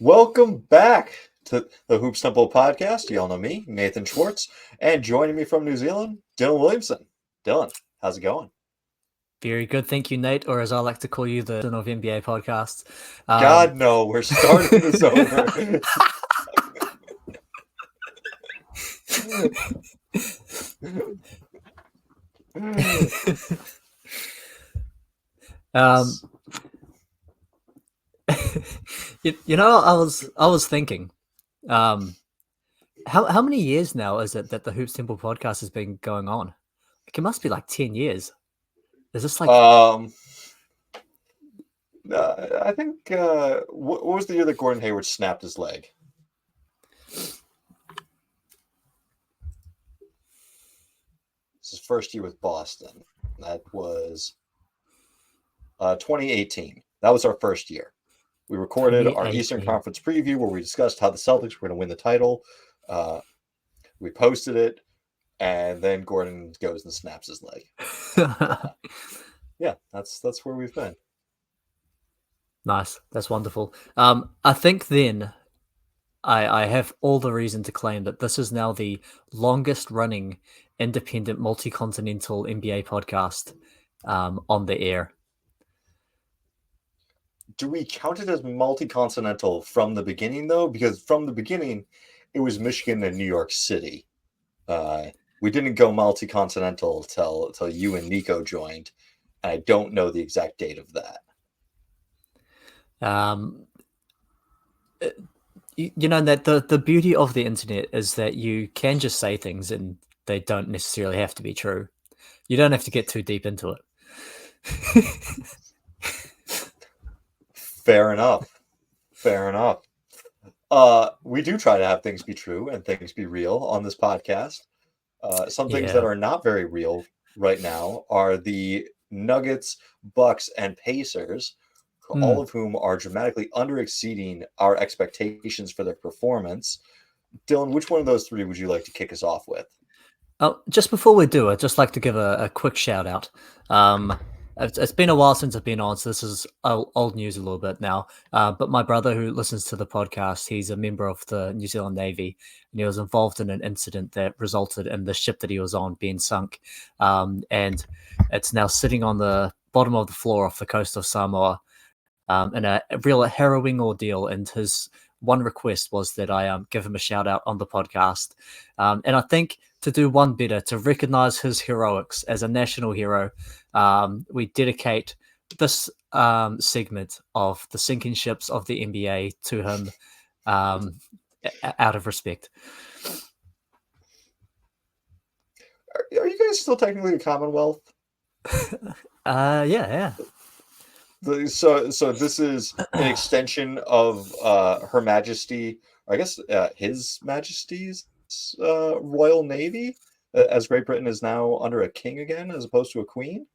Welcome back to the Hoops Temple podcast. You all know me, Nathan Schwartz, and joining me from New Zealand, Dylan Williamson. Dylan, how's it going? Very good. Thank you, Nate, or as I like to call you, the of NBA podcast. God, no, we're starting this over. I was thinking, how many years now is it that the Hoops Temple podcast has been going on? Like, it must be like 10 years. Is this like I think what was the year that Gordon Hayward snapped his leg? It's his first year with Boston. That was 2018. That was our first year. We recorded our Eastern Conference preview where we discussed how the Celtics were going to win the title. We posted it, and then Gordon goes and snaps his leg. Yeah, that's where we've been. Nice. That's wonderful. I think then I have all the reason to claim that this is now the longest running independent multi-continental NBA podcast on the air. Do we count it as multi-continental from the beginning, though? Because from the beginning, it was Michigan and New York City. We didn't go multi-continental till you and Nico joined, and I don't know the exact date of that. That the beauty of the internet is that you can just say things and they don't necessarily have to be true. You don't have to get too deep into it. Fair enough. We do try to have things be true and things be real on this podcast. Some things that are not very real right now are the Nuggets, Bucks, and Pacers, all of whom are dramatically under-exceeding our expectations for their performance. Dylan, which one of those three would you like to kick us off with? Just before we do, I'd just like to give a quick shout out. It's been a while since I've been on, so this is old news a little bit now. But my brother, who listens to the podcast, he's a member of the New Zealand Navy, and he was involved in an incident that resulted in the ship that he was on being sunk. And it's now sitting on the bottom of the floor off the coast of Samoa in a real harrowing ordeal. And his one request was that I give him a shout out on the podcast. And I think to do one better, to recognize his heroics as a national hero, we dedicate this segment of the sinking ships of the NBA to him out of respect. Are you guys still technically a Commonwealth? Yeah. So this is an extension of Her Majesty, or I guess His Majesty's Royal Navy, as Great Britain is now under a king again as opposed to a queen.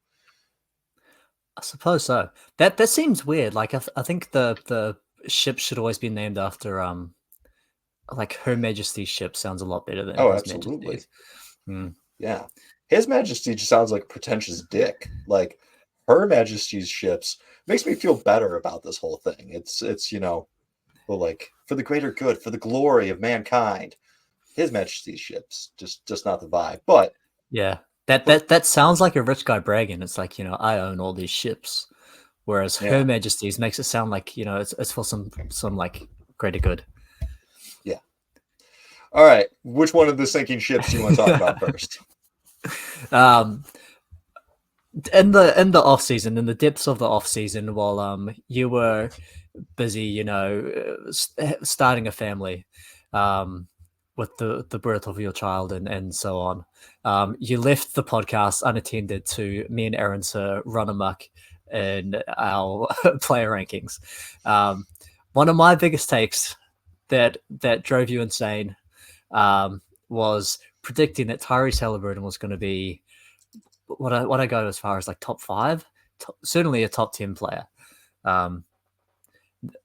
I suppose so. That seems weird. Like I think the ship should always be named after like Her Majesty's ship sounds a lot better than His absolutely. Majesty's. Yeah, His Majesty just sounds like a pretentious dick. Like Her Majesty's ships makes me feel better about this whole thing. It's like for the greater good, for the glory of mankind. His Majesty's ships just not the vibe. But yeah, that sounds like a rich guy bragging. It's like, I own all these ships, whereas Her Majesty's makes it sound like it's for some like greater good. Yeah. All right, which one of the sinking ships do you want to talk about first? In the off season, in the depths of the off season, while you were busy, starting a family, with the birth of your child and so on, you left the podcast unattended to me and Aaron to run amok in our player rankings. One of my biggest takes that drove you insane was predicting that Tyrese Halliburton was going to be what I go as far as like top 5, certainly a top 10 player.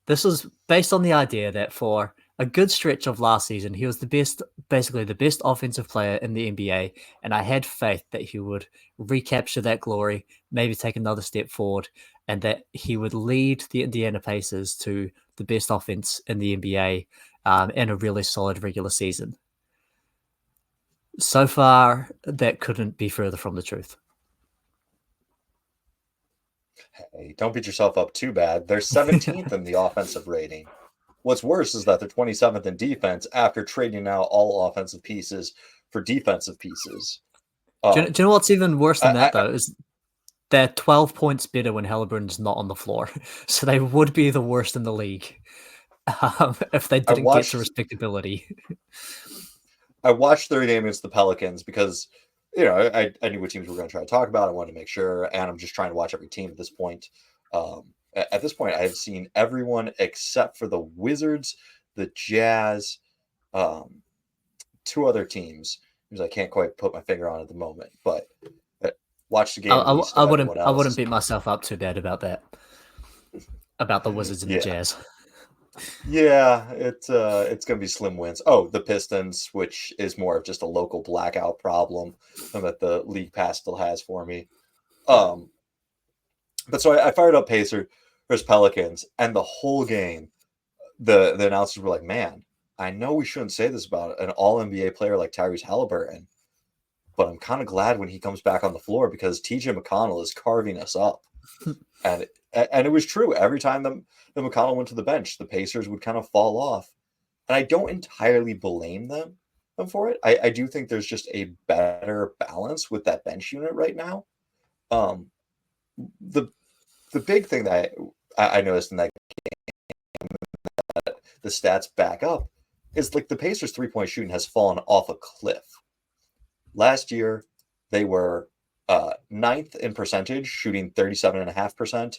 This was based on the idea that for a good stretch of last season, he was basically the best offensive player in the NBA, and I had faith that he would recapture that glory, maybe take another step forward, and that he would lead the Indiana Pacers to the best offense in the NBA in a really solid regular season. So far, that couldn't be further from the truth. Hey, don't beat yourself up too bad. They're 17th in the offensive rating. What's worse is that they're 27th in defense after trading out all offensive pieces for defensive pieces. Do you know what's even worse than that, I, though, is they're 12 points better when Halliburton's not on the floor. So they would be the worst in the league if they didn't get to respectability. I watched their game against the Pelicans because, I knew what teams we were going to try to talk about. I wanted to make sure, and I'm just trying to watch every team at this point. At this point, I have seen everyone except for the Wizards, the Jazz, two other teams, because I can't quite put my finger on at the moment. But watch the game. I wouldn't beat myself up too bad about that. About the Wizards and the Jazz. Yeah, it's gonna be slim wins. Oh, the Pistons, which is more of just a local blackout problem that the League Pass still has for me. But so I fired up Pacers versus Pelicans, and the whole game, the announcers were like, "Man, I know we shouldn't say this about an All NBA player like Tyrese Halliburton, but I'm kind of glad when he comes back on the floor because TJ McConnell is carving us up." And it was true. Every time the McConnell went to the bench, the Pacers would kind of fall off. And I don't entirely blame them for it. I do think there's just a better balance with that bench unit right now. The big thing that I noticed in that game that the stats back up is like the Pacers 3-point shooting has fallen off a cliff. Last year, they were ninth in percentage, shooting 37.5%.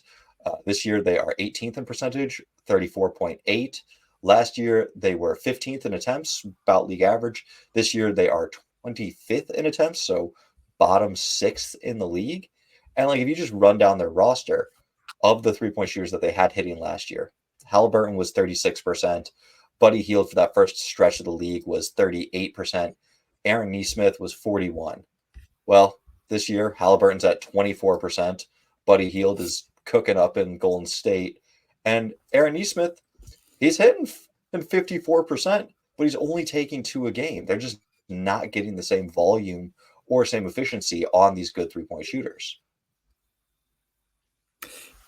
This year, they are 18th in percentage, 34.8. Last year, they were 15th in attempts, about league average. This year, they are 25th in attempts, so bottom 6th in the league. And like if you just run down their roster of the 3-point shooters that they had hitting last year, Halliburton was 36%. Buddy Hield for that first stretch of the league was 38%. Aaron Nesmith was 41%. Well, this year, Halliburton's at 24%. Buddy Hield is cooking up in Golden State. And Aaron Nesmith, he's hitting 54%, but he's only taking 2 a game. They're just not getting the same volume or same efficiency on these good 3-point shooters.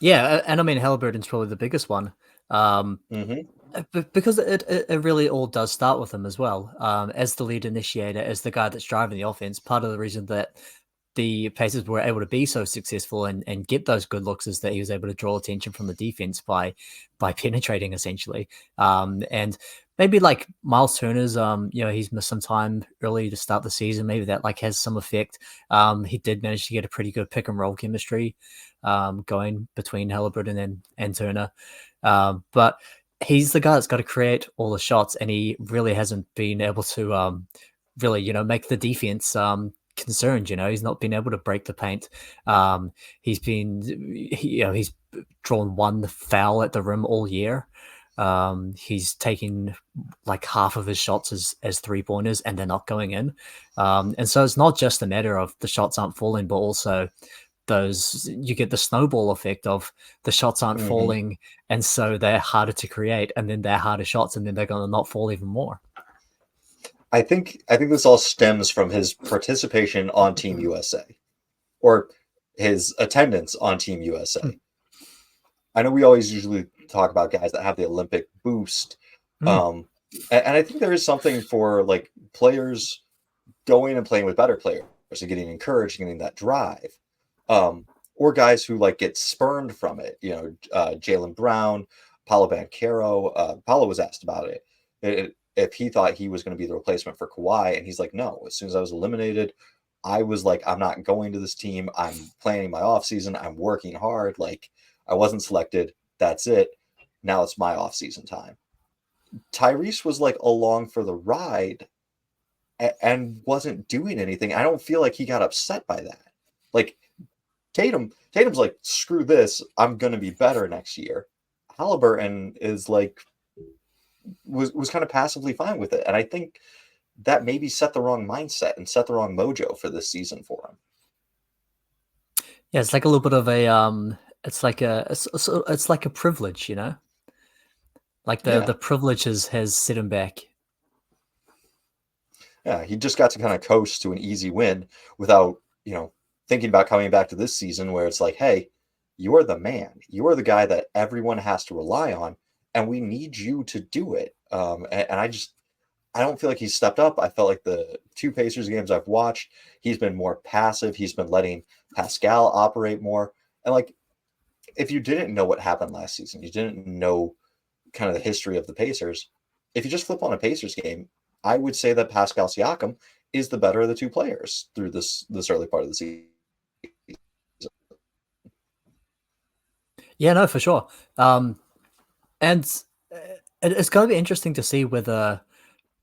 Yeah, and I mean, Halliburton's probably the biggest one. Because it really all does start with him as well. As the lead initiator, as the guy that's driving the offense, part of the reason that the Pacers were able to be so successful and get those good looks is that he was able to draw attention from the defense by penetrating essentially. And maybe like Miles Turner's, he's missed some time early to start the season. Maybe that like has some effect. He did manage to get a pretty good pick and roll chemistry going between Halliburton and Turner. But he's the guy that's got to create all the shots, and he really hasn't been able to really, make the defense concerned. He's not been able to break the paint. He's drawn 1 foul at the rim all year. He's taking like half of his shots as 3-pointers, and they're not going in. And so it's not just a matter of the shots aren't falling, but also you get the snowball effect of the shots aren't falling, and so they're harder to create, and then they're harder shots, and then they're going to not fall even more. I think this all stems from his participation on Team USA, or his attendance on Team USA. I know we always usually talk about guys that have the Olympic boost, and I think there is something for like players going and playing with better players and getting encouraged, getting that drive. Or guys who like get spurned from it, Jaylen Brown, Paolo Banchero. Paolo was asked about it, if he thought he was going to be the replacement for Kawhi, and he's like, no. As soon as I was eliminated, I was like, I'm not going to this team. I'm planning my off season. I'm working hard. Like I wasn't selected. That's it. Now it's my off season time. Tyrese was like along for the ride and wasn't doing anything. I don't feel like he got upset by that. Like Tatum's like, screw this, I'm gonna be better next year. Halliburton is like was kind of passively fine with it, and I think that maybe set the wrong mindset and set the wrong mojo for this season for him. Yeah, it's like a little bit of a it's like a privilege, Like Yeah. the privilege has set him back. Yeah, he just got to kind of coast to an easy win without, thinking about coming back to this season where it's like, hey, you are the man. You are the guy that everyone has to rely on, and we need you to do it. And I don't feel like he's stepped up. I felt like the two Pacers games I've watched, he's been more passive. He's been letting Pascal operate more. And like, if you didn't know what happened last season, you didn't know kind of the history of the Pacers. If you just flip on a Pacers game, I would say that Pascal Siakam is the better of the two players through this early part of the season. Yeah, no, for sure. And it's going to be interesting to see whether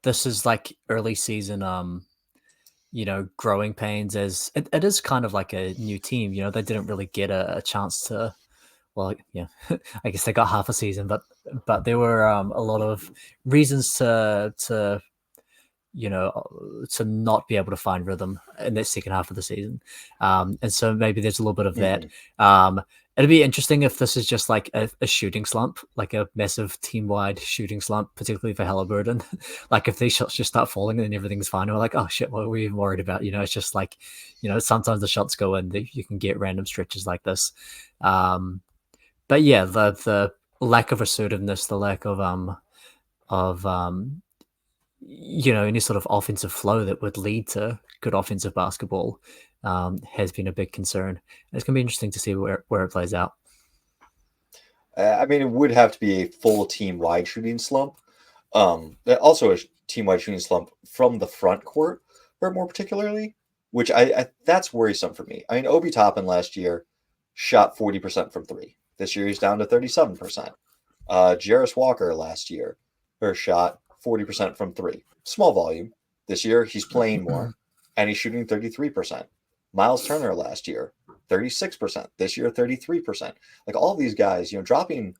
this is like early season, growing pains, as it is kind of like a new team. They didn't really get a chance to. Well, yeah, I guess they got half a season, but there were a lot of reasons to not be able to find rhythm in that second half of the season. And so maybe there's a little bit of that. It'd be interesting if this is just like a shooting slump, like a massive team-wide shooting slump, particularly for Halliburton. Like if these shots just start falling and then everything's fine, we're like, oh shit, what are we even worried about? It's just like, sometimes the shots go in, you can get random stretches like this. But yeah, the lack of assertiveness, the lack of any sort of offensive flow that would lead to good offensive basketball has been a big concern. And it's going to be interesting to see where it plays out. I mean, it would have to be a full team-wide shooting slump. Also a team-wide shooting slump from the front court, or more particularly, which I that's worrisome for me. I mean, Obi Toppin last year shot 40% from three. This year he's down to 37%. Jarris Walker last year, shot 40% from three. Small volume. This year he's playing more, and he's shooting 33%. Miles Turner last year, 36%. This year, 33%. Like all these guys, dropping,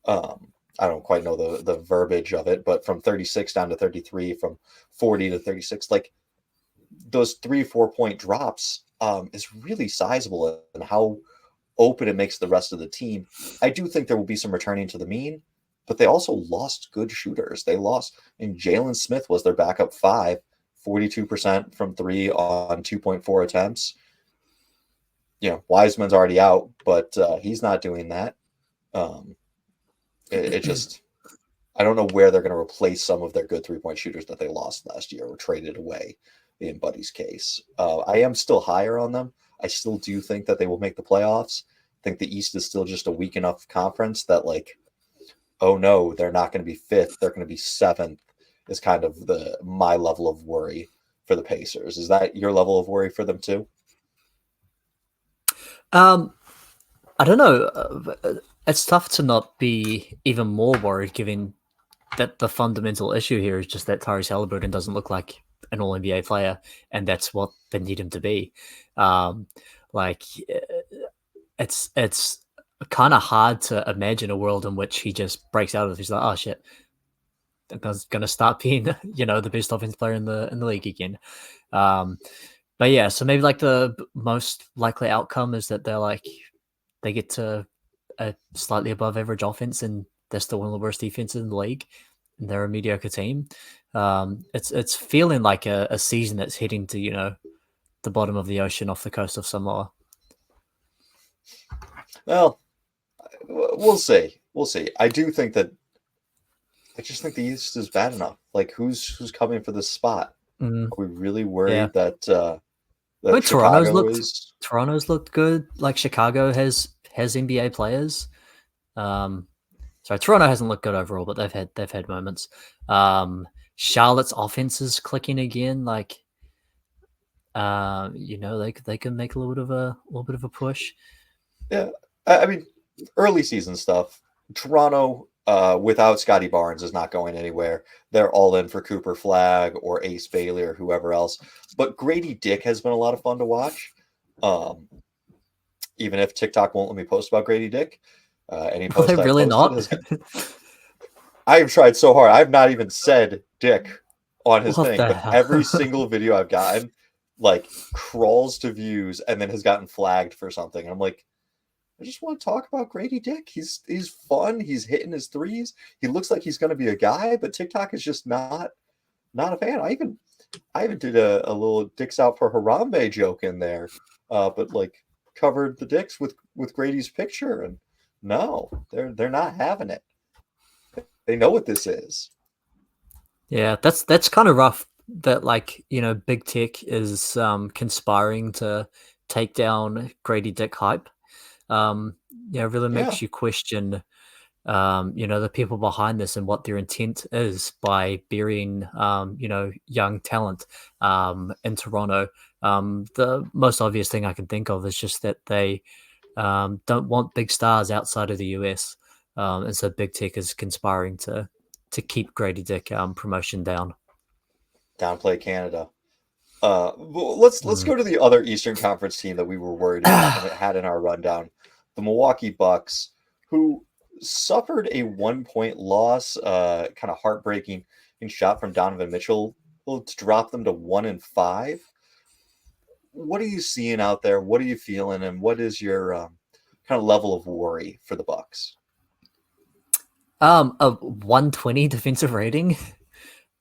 I don't quite know the verbiage of it, but from 36 down to 33, from 40 to 36, like those 3-4 point drops is really sizable in how open it makes the rest of the team. I do think there will be some returning to the mean, but they also lost good shooters. They lost, and Jalen Smith was their backup 5, 42% from three on 2.4 attempts. Wiseman's already out, but he's not doing that. It just, I don't know where they're going to replace some of their good 3-point shooters that they lost last year or traded away in Buddy's case. I am still higher on them. I still do think that they will make the playoffs. I think the East is still just a weak enough conference that like, oh no, they're not going to be fifth. They're going to be seventh is kind of my level of worry for the Pacers. Is that your level of worry for them too? I don't know. It's tough to not be even more worried given that the fundamental issue here is just that Tyrese Halliburton doesn't look like an all-NBA player, and that's what they need him to be. It's kind of hard to imagine a world in which he just breaks out of it. He's like, oh shit, I'm going to start being, the best offensive player in the league again. But yeah, so maybe like the most likely outcome is that they get to a slightly above average offense and they're still one of the worst defenses in the league. And they're a mediocre team. It's feeling like a season that's heading to, the bottom of the ocean off the coast of Samoa. Well, we'll see. We'll see. I just think the East is bad enough. Like who's coming for this spot? Are we really worried that Toronto's looked good. Like Chicago has NBA players. Sorry, Toronto hasn't looked good overall, but they've had moments. Charlotte's offense is clicking again. Like, they can make a little bit of a push. Yeah, I mean, early season stuff. Toronto, without Scotty Barnes, is not going anywhere. They're all in for Cooper Flagg or Ace Bailey or whoever else. But Grady Dick has been a lot of fun to watch. Even if TikTok won't let me post about Grady Dick. Any post Are they really not? I have tried so hard. I've not even said Dick on his thing, but hell? every single video I've gotten, like, crawls to views and then has gotten flagged for something. And I'm like, I just want to talk about Grady Dick. He's fun. He's hitting his threes. He looks like he's going to be a guy, but TikTok is just not a fan. I even did a little dicks out for Harambe joke in there, but like covered the dicks with Grady's picture, and no, they're not having it. They know what this is. Yeah, that's kind of rough. That like big tech is conspiring to take down Grady Dick hype. Really Yeah, makes you question the people behind this and what their intent is by burying, young talent in Toronto. The most obvious thing I can think of is just that they don't want big stars outside of the US. And so big tech is conspiring to keep Grady Dick promotion down. downplay Canada. Well, let's go to the other Eastern Conference team that we were worried about and it had in our rundown, the Milwaukee Bucks, who suffered a 1-point loss, kind of heartbreaking shot from Donovan Mitchell to drop them to 1-5. What are you seeing out there? What are you feeling, and what is your kind of level of worry for the Bucks? A 120 defensive rating.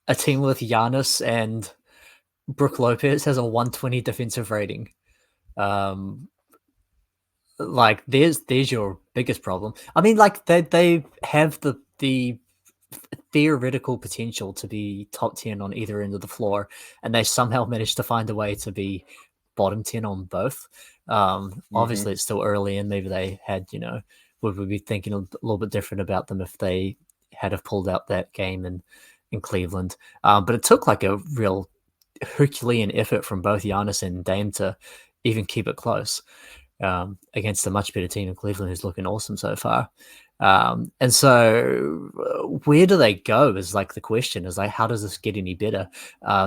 A team with Giannis and Brook Lopez has a 120 defensive rating. Like there's your biggest problem. I mean, like they have the theoretical potential to be top 10 on either end of the floor, and they somehow managed to find a way to be bottom 10 on both. Obviously it's still early, and maybe they had, would we be thinking a little bit different about them if they had have pulled out that game in Cleveland. But it took like a real Herculean effort from both Giannis and Dame to even keep it close against a much better team in Cleveland, who's looking awesome so far. And so where do they go is like the question. Is like, how does this get any better?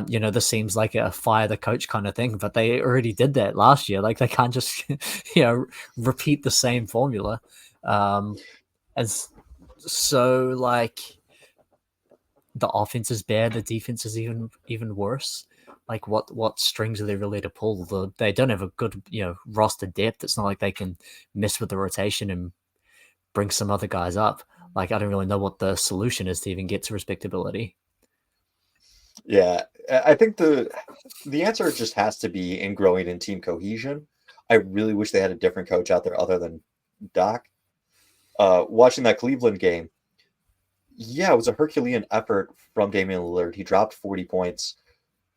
This seems like a fire the coach kind of thing, but they already did that last year. Like they can't just repeat the same formula. As so like the offense is bad, the defense is even worse. Like what strings are they really to pull? They don't have a good roster depth. It's not like they can mess with the rotation and bring some other guys up. Like I don't really know what the solution is to even get to respectability. Yeah, I think the answer just has to be in growing in team cohesion. I really wish they had a different coach out there other than Doc. Watching that Cleveland game, yeah, it was a Herculean effort from Damian Lillard. He dropped 40 points,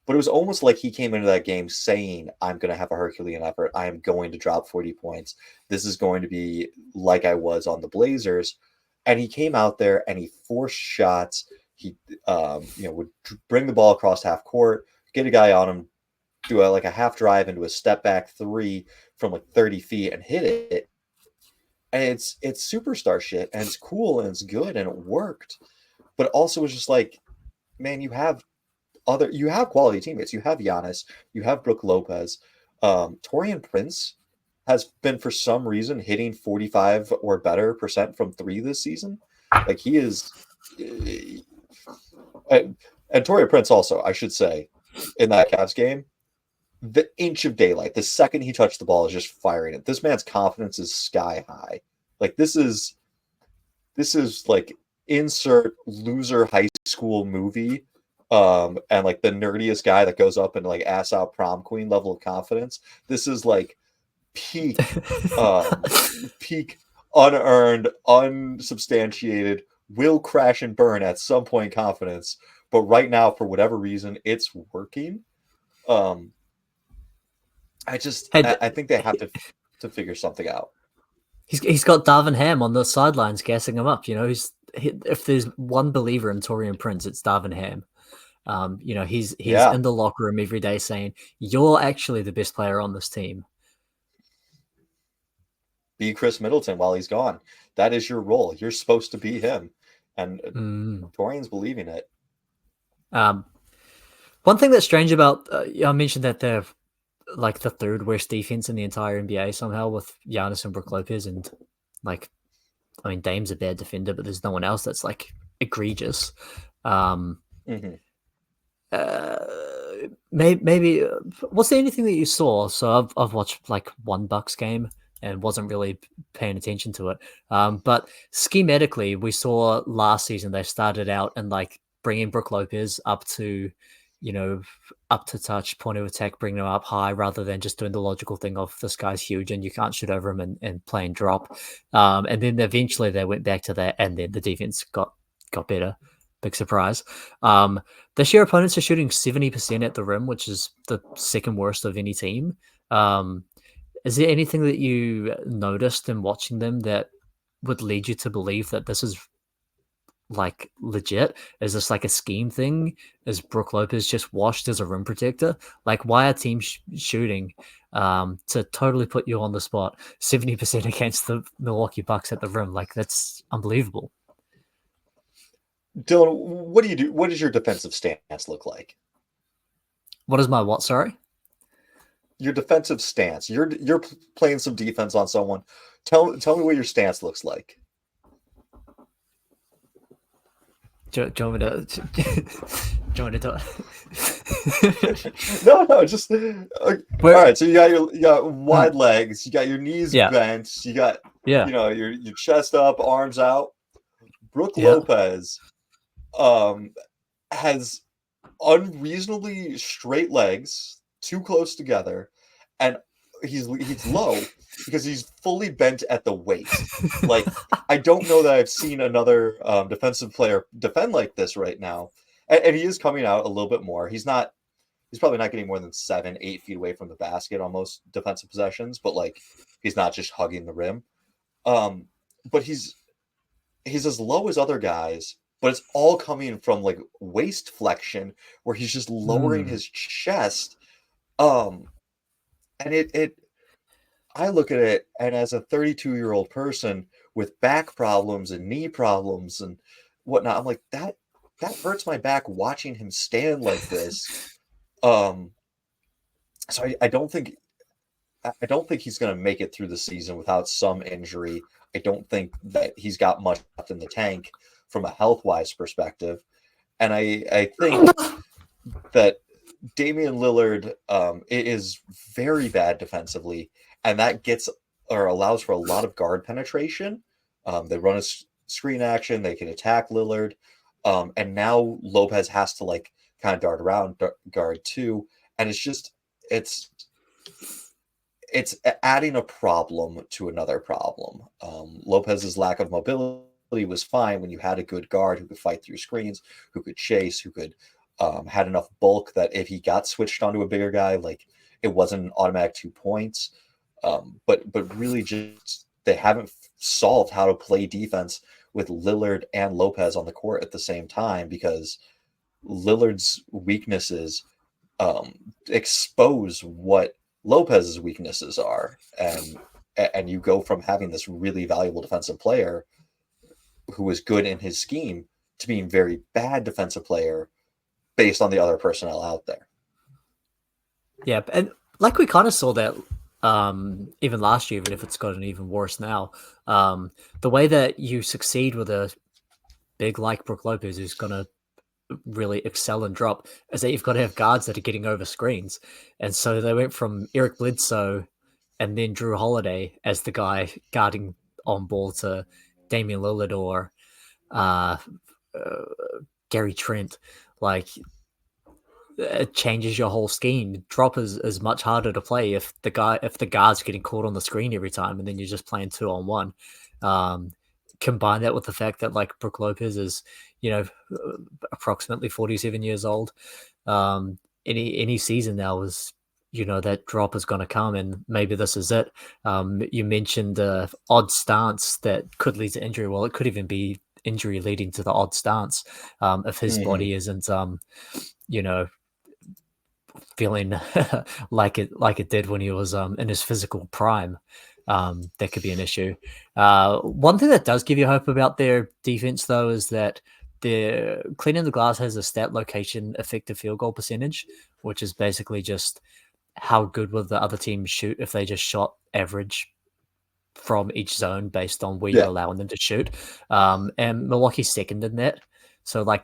but it was almost like he came into that game saying, I'm going to have a Herculean effort. I am going to drop 40 points. This is going to be like I was on the Blazers. And he came out there and he forced shots. He would bring the ball across half court, get a guy on him, do a half drive into a step back three from like 30 feet and hit it. And it's superstar shit, and it's cool and it's good and it worked. But also it's just like, man, you have quality teammates. You have Giannis, you have Brook Lopez. Taurean Prince has been for some reason hitting 45 or better % from three this season. Like he is, and Taurean Prince also, I should say, in that Cavs game, the inch of daylight, the second he touched the ball is just firing it. This man's confidence is sky high. Like this is like insert loser high school movie. And like the nerdiest guy that goes up and like ass out prom queen level of confidence. This is like peak unearned, unsubstantiated, will crash and burn at some point confidence. But right now, for whatever reason, it's working. I think they have to figure something out. He's got Darvin Ham on the sidelines gassing him up. If there's one believer in Taurean Prince, it's Darvin Ham. He's in the locker room every day saying, "You're actually the best player on this team. Be Chris Middleton while he's gone. That is your role. You're supposed to be him." And Taurean's believing it. One thing that's strange about I mentioned that they're like the third worst defense in the entire NBA somehow with Giannis and Brook Lopez, and like, I mean, Dame's a bad defender, but there's no one else that's like egregious. Maybe was there anything that you saw? So I've watched like one Bucks game, and wasn't really paying attention to it. But schematically, we saw last season they started out and like bringing Brook Lopez up to, up to touch, point of attack, bringing him up high rather than just doing the logical thing of this guy's huge and you can't shoot over him and play and drop. And then eventually they went back to that, and then the defense got better. Big surprise. This year, opponents are shooting 70% at the rim, which is the second worst of any team. Is there anything that you noticed in watching them that would lead you to believe that this is like legit? Is this like a scheme thing? Is Brook Lopez just washed as a rim protector? Like, why are teams shooting to totally put you on the spot 70% against the Milwaukee Bucks at the rim? Like, that's unbelievable. Dylan, what do you do? What does your defensive stance look like? What is my what? Sorry? Your defensive stance. You're playing some defense on someone. Tell me what your stance looks like. Do you want me to do it? No, just all right. So you got wide legs, you got your knees bent, you got your chest up, arms out. Brook Lopez has unreasonably straight legs, too close together, and he's low because he's fully bent at the waist. Like, I don't know that I've seen another defensive player defend like this right now. And he is coming out a little bit more. He's probably not getting more than 7-8 feet away from the basket on most defensive possessions, but like, he's not just hugging the rim. But he's as low as other guys, but it's all coming from like waist flexion where he's just lowering his chest. And I look at it, and as a 32-year-old person with back problems and knee problems and whatnot, I'm like, that hurts my back watching him stand like this. So I don't think he's going to make it through the season without some injury. I don't think that he's got much left in the tank from a health-wise perspective. And I think that Damian Lillard is very bad defensively, and that allows for a lot of guard penetration. They run a screen action, they can attack Lillard, and now Lopez has to like kind of dart around guard too, and it's adding a problem to another problem. Lopez's lack of mobility was fine when you had a good guard who could fight through screens, who could chase, who could had enough bulk that if he got switched onto a bigger guy, like, it wasn't an automatic 2 points. But really just they haven't solved how to play defense with Lillard and Lopez on the court at the same time, because Lillard's weaknesses expose what Lopez's weaknesses are, and you go from having this really valuable defensive player who is good in his scheme to being very bad defensive player based on the other personnel out there. Yeah, and like we kind of saw that even last year, even if it's gotten even worse now, the way that you succeed with a big like Brook Lopez who's going to really excel and drop is that you've got to have guards that are getting over screens. And so they went from Eric Bledsoe and then Drew Holiday as the guy guarding on ball to Damian Lillard or Gary Trent. Like, it changes your whole scheme. Drop is much harder to play if the guard's getting caught on the screen every time, and then you're just playing 2-on-1. Combine that with the fact that like Brook Lopez is, approximately 47 years old. Any season now is, that drop is going to come, and maybe this is it. You mentioned the odd stance that could lead to injury. Well, it could even be injury leading to the odd stance if his body isn't, feeling like it did when he was in his physical prime. That could be an issue. One thing that does give you hope about their defense, though, is that their cleaning the glass has a stat location effective field goal percentage, which is basically just how good will the other team shoot if they just shot average from each zone based on where you're allowing them to shoot. And Milwaukee's second in that. So, like,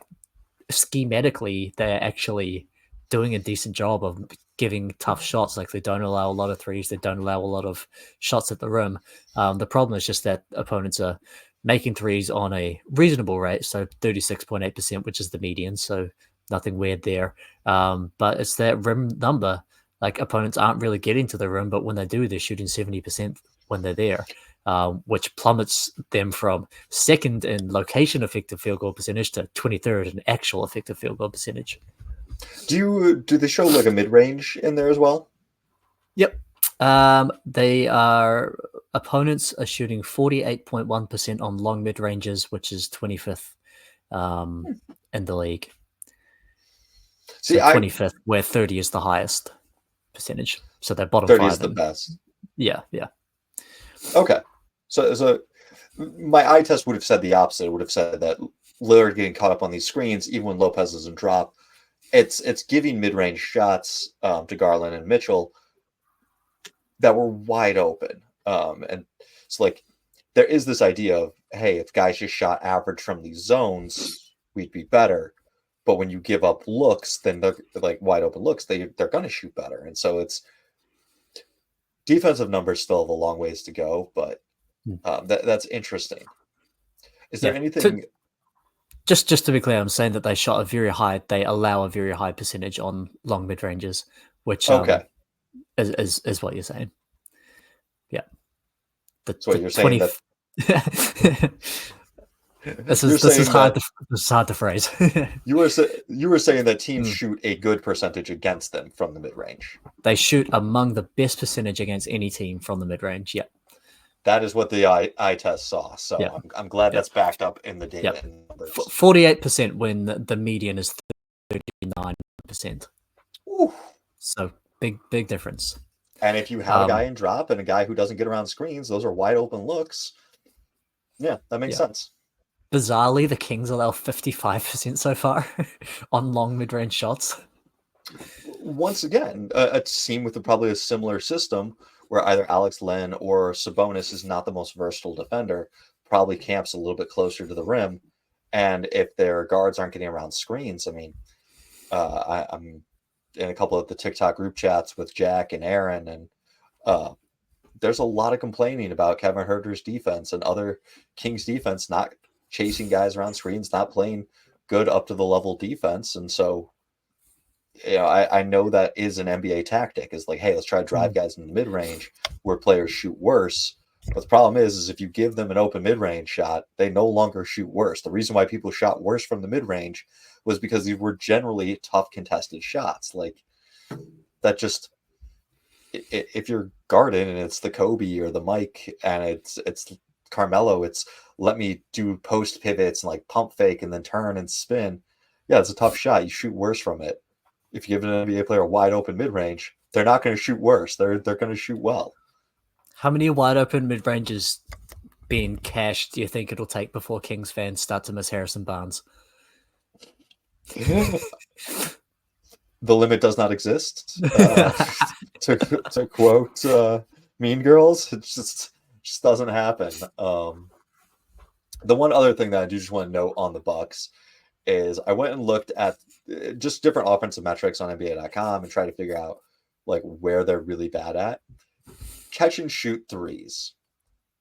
schematically, they're actually doing a decent job of giving tough shots. Like they don't allow a lot of threes. They don't allow a lot of shots at the rim. The problem is just that opponents are making threes on a reasonable rate, so 36.8%, which is the median. So nothing weird there. But it's that rim number. Like opponents aren't really getting to the rim, but when they do, they're shooting 70% when they're there, which plummets them from second in location effective field goal percentage to 23rd in actual effective field goal percentage. Do they show like a mid range in there as well? Yep. Opponents are shooting 48.1% on long mid ranges, which is 25th in the league. See, so 25th, where 30 is the highest percentage. So they're bottom 30 5. is the best. Yeah. Okay. So my eye test would have said the opposite. It would have said that Lillard getting caught up on these screens, even when Lopez doesn't drop, it's giving mid-range shots to Garland and Mitchell that were wide open. And it's like there is this idea of, hey, if guys just shot average from these zones, we'd be better. But when you give up looks, then they're like wide open looks, they're going to shoot better. And so it's defensive numbers still have a long ways to go, but that's interesting. Is there anything? Just to be clear, I'm saying that they allow a very high percentage on long mid ranges, which is what you're saying. Yeah. That's what you're saying. This is hard to phrase. you were saying that teams shoot a good percentage against them from the mid range. They shoot among the best percentage against any team from the mid range. Yeah. That is what the eye test saw. So I'm glad that's backed up in the data and numbers. 48% when the median is 39%. Ooh. So big difference. And if you have a guy in drop and a guy who doesn't get around screens, those are wide open looks. Yeah, that makes sense. Bizarrely, the Kings allow 55% so far on long mid-range shots. Once again, a team with probably a similar system where either Alex Len or Sabonis is not the most versatile defender, probably camps a little bit closer to the rim. And if their guards aren't getting around screens, I mean, I'm in a couple of the TikTok group chats with Jack and Aaron, and there's a lot of complaining about Kevin Huerter's defense and other Kings defense not chasing guys around screens, not playing good up to the level defense. And so, I know that is an NBA tactic, is like, hey, let's try to drive guys in the mid-range where players shoot worse. But the problem is if you give them an open mid-range shot, they no longer shoot worse. The reason why people shot worse from the mid-range was because these were generally tough contested shots. Like that just, if you're guarded and it's the Kobe or the Mike and it's Carmelo, it's let me do post pivots and like pump fake and then turn and spin. Yeah, it's a tough shot. You shoot worse from it. If you give an NBA player a wide open mid-range, they're not going to shoot worse. They're going to shoot well. How many wide open mid-ranges being cashed do you think it'll take before Kings fans start to miss Harrison Barnes? The limit does not exist. To quote Mean Girls, it just doesn't happen. The one other thing that I do just want to note on the Bucks is I went and looked at just different offensive metrics on NBA.com and try to figure out like where they're really bad at. Catch and shoot threes.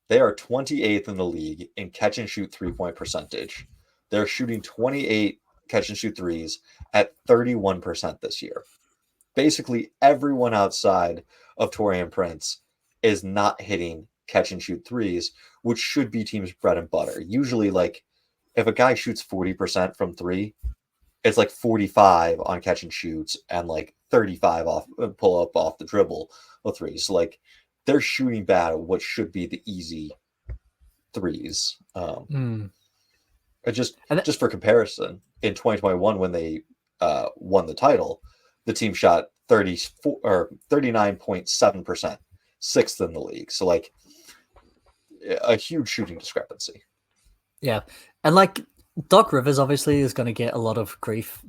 They are 28th in the league in catch and shoot 3-point percentage. They're shooting 28 catch and shoot threes at 31% this year. Basically, everyone outside of Taurean Prince is not hitting catch and shoot threes, which should be teams' bread and butter. Usually, like if a guy shoots 40% from three, it's like 45 on catch and shoots and like 35 off pull up off the dribble of threes. So like they're shooting bad at what should be the easy threes. Just for comparison, in 2021 when they won the title, the team shot 39.7%, sixth in the league. So like a huge shooting discrepancy. Yeah, and like Doc Rivers obviously is going to get a lot of grief,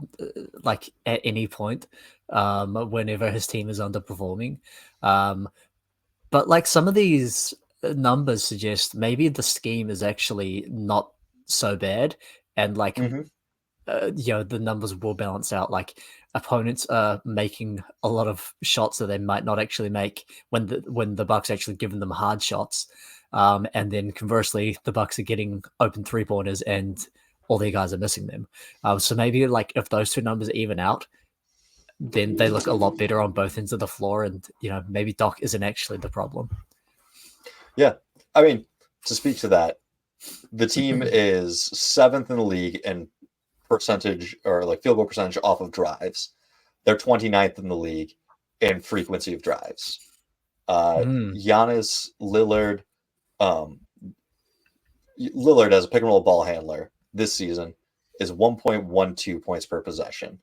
like at any point, whenever his team is underperforming. But like some of these numbers suggest maybe the scheme is actually not so bad, and like the numbers will balance out. Like opponents are making a lot of shots that they might not actually make when the Bucks actually giving them hard shots, and then conversely, the Bucks are getting open 3-pointers and all their guys are missing them. So maybe like if those two numbers even out, then they look a lot better on both ends of the floor, and maybe Doc isn't actually the problem. Yeah, I mean, to speak to that, the team is 7th in the league in percentage or like field goal percentage off of drives. They're 29th in the league in frequency of drives. Giannis, Lillard as a pick and roll ball handler this season is 1.12 points per possession.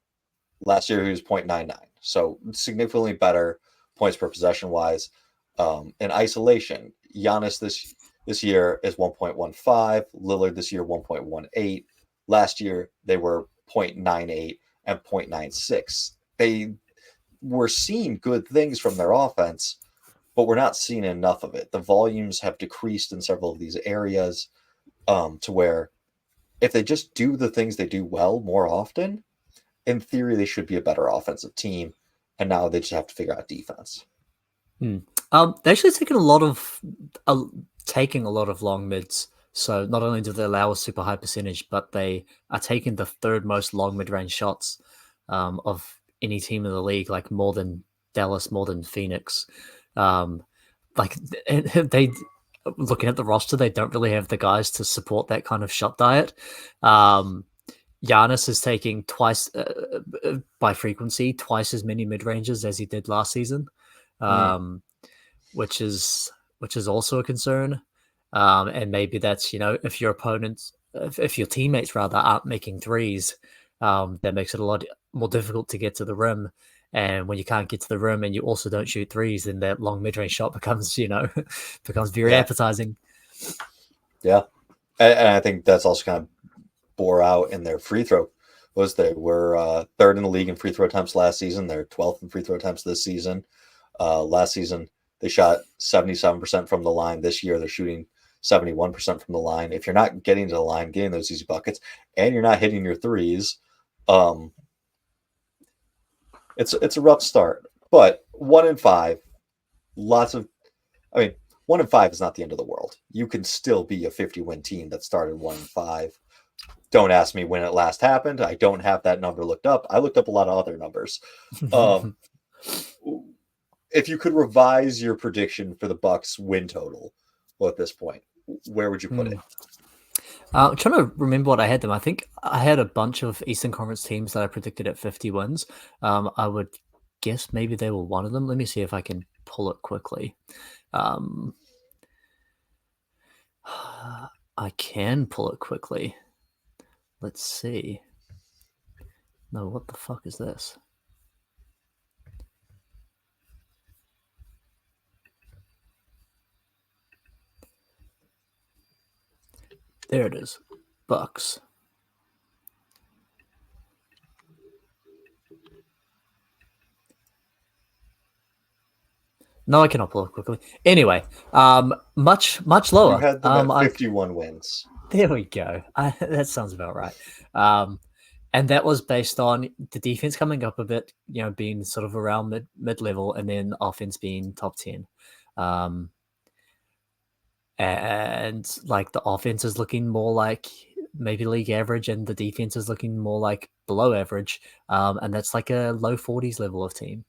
Last year he was 0.99, so significantly better points per possession wise. In isolation, Giannis this year is 1.15. Lillard this year 1.18. Last year they were 0.98 and 0.96. They were seeing good things from their offense, but we're not seeing enough of it. The volumes have decreased in several of these areas, to where if they just do the things they do well more often, in theory they should be a better offensive team. And now they just have to figure out defense. They're actually taking a lot of long mids. So not only do they allow a super high percentage, but they are taking the third most long mid-range shots of any team in the league, like more than Dallas, more than Phoenix. Like they looking at the roster, they don't really have the guys to support that kind of shot diet. Giannis is taking twice by frequency, twice as many mid-ranges as he did last season, which is also a concern. And maybe that's, if your opponents, if your teammates rather aren't making threes, that makes it a lot more difficult to get to the rim. And when you can't get to the rim and you also don't shoot threes, then that long mid-range shot becomes, becomes very appetizing. Yeah. And I think that's also kind of bore out in their free throw. They were third in the league in free throw attempts last season. They're 12th in free throw attempts this season. Last season, they shot 77% from the line. This year, they're shooting 71% from the line. If you're not getting to the line, getting those easy buckets, and you're not hitting your threes, it's a rough start. But 1-5, 1-5 is not the end of the world. You can still be a 50-win team that started 1-5. Don't ask me when it last happened. I don't have that number looked up. I looked up a lot of other numbers. If you could revise your prediction for the Bucks win total, well, at this point, where would you put it? I'm trying to remember what I had them. I think I had a bunch of Eastern Conference teams that I predicted at 50 wins. I would guess maybe they were one of them. Let me see if I can pull it quickly. I can pull it quickly. Let's see. No, what the fuck is this? There it is. Bucks. No, I cannot pull it quickly. Anyway, much lower. You had them at 51 wins. There we go. That sounds about right. And that was based on the defense coming up a bit, being sort of around mid-level, and then offense being top 10. And like the offense is looking more like maybe league average, and the defense is looking more like below average. And that's like a low 40s level of team.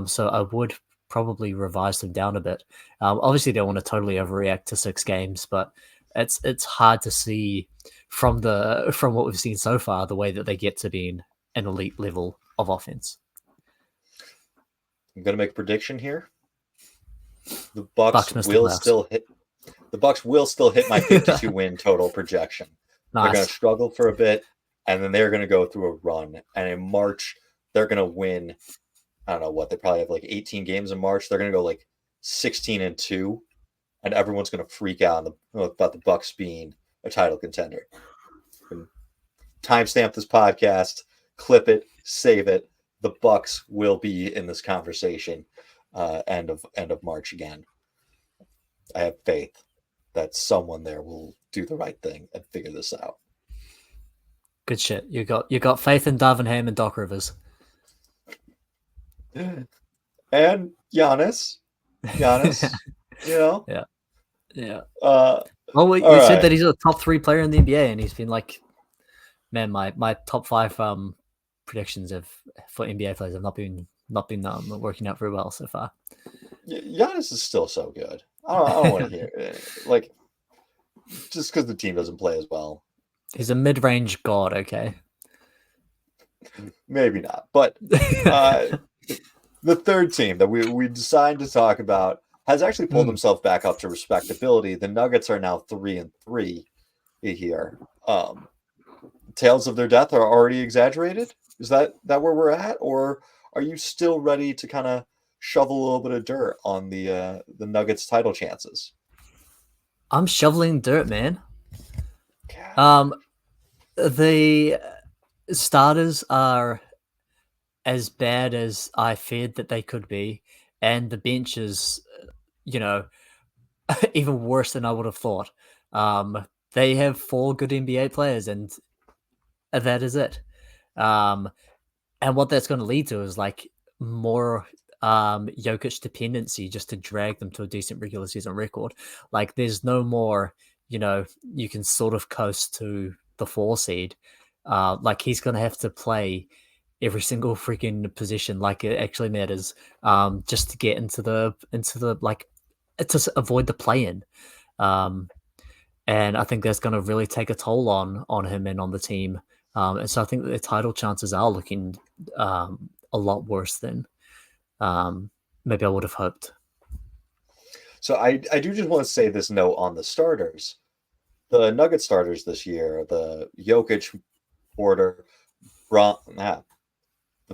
So I would probably revise them down a bit. Obviously, they don't want to totally overreact to 6 games, but it's hard to see from what we've seen so far the way that they get to being an elite level of offense. I'm going to make a prediction here. The Bucks will still hit. The Bucks will still hit my 52 win total projection. Nice. They're going to struggle for a bit, and then they're going to go through a run. And in March, they're going to win. I don't know what, they probably have like 18 games in March. They're going to go like 16-2, and everyone's going to freak out about the Bucks being a title contender. Timestamp this podcast, clip it, save it. The Bucks will be in this conversation end of March again. I have faith that someone there will do the right thing and figure this out. Good shit. You got faith in Darvin Ham and Doc Rivers. And Giannis, you know. Yeah. Yeah. All Well, we said right. that he's a top 3 player in the NBA, and he's been like, man, my top 5 predictions for NBA players have not been working out very well so far. Giannis is still so good. I don't want to hear like just because the team doesn't play as well. He's a mid-range god, okay? Maybe not, but the third team that we decided to talk about has actually pulled themselves back up to respectability. The Nuggets are now 3-3 here. Tales of their death are already exaggerated. Is that where we're at, or are you still ready to kind of shovel a little bit of dirt on the Nuggets title chances? I'm shoveling dirt, man. God. The starters are as bad as I feared that they could be, and the bench is, even worse than I would have thought. They have 4 good NBA players, and that is it. And what that's going to lead to is like more Jokic dependency just to drag them to a decent regular season record. Like there's no more, you can sort of coast to the 4 seed. Like he's going to have to play every single freaking position like it actually matters, just to get into the like to avoid the play-in. And I think that's going to really take a toll on him and on the team. And so I think that the title chances are looking a lot worse than maybe I would have hoped. So I do just want to say this note on the starters. The Nugget starters this year, the Jokic, Porter, Brown, the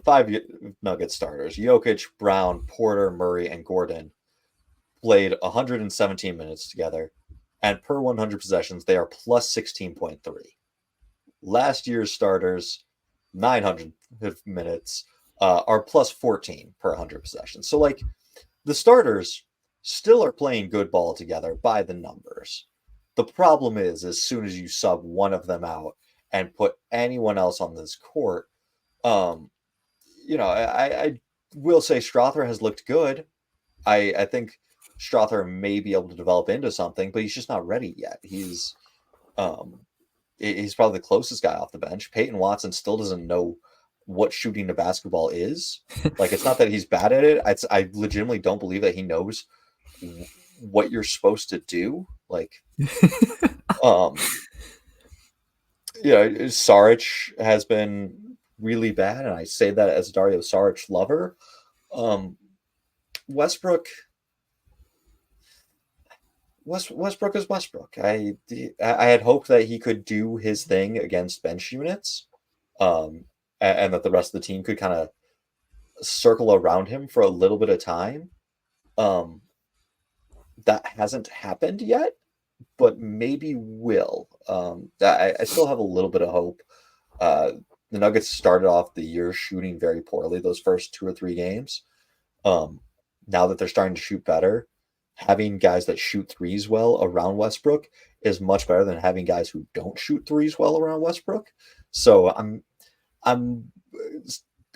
5 Nugget starters, Jokic, Brown, Porter, Murray, and Gordon, played 117 minutes together, and per 100 possessions, they are plus 16.3. Last year's starters, 900 minutes, are plus 14 per 100 possessions. So, like, the starters still are playing good ball together by the numbers. The problem is, as soon as you sub one of them out and put anyone else on this court, I will say Strother has looked good. I think Strother may be able to develop into something, but he's just not ready yet. He's probably the closest guy off the bench. Peyton Watson still doesn't know what shooting the basketball is. Like, it's not that he's bad at it. I legitimately don't believe that he knows what you're supposed to do. Like, Saric has been really bad, and I say that as a Dario Saric lover. Westbrook is Westbrook. I had hoped that he could do his thing against bench units, and that the rest of the team could kind of circle around him for a little bit of time. That hasn't happened yet, but maybe will. I still have a little bit of hope. The Nuggets started off the year shooting very poorly those first 2 or 3 games. Now that they're starting to shoot better, having guys that shoot threes well around Westbrook is much better than having guys who don't shoot threes well around Westbrook. So I'm